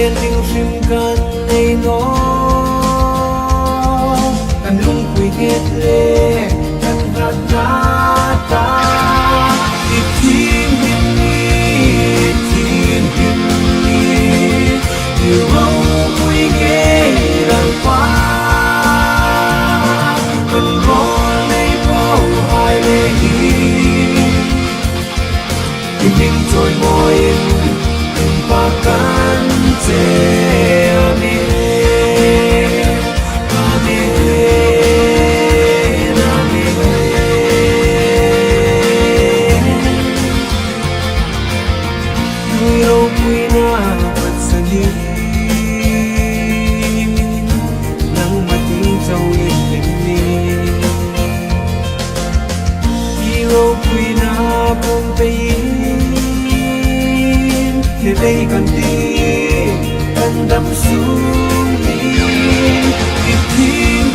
en ding rim kan nei no kan lung pui het le kan rat na ta ti tim him ni you won't pui ge ran pa kan ro nei po ai le hi ding trôi môi và cánh che đây cần đi cần đâm xuống đi tìm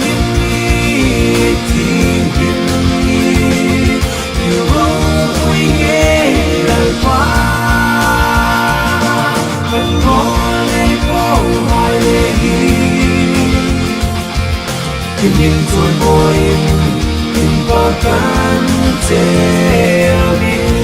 điều vui ghê lời quá vẫn có lấy có hai lệ tìm nhìn rồi môi tìm qua cánh che đi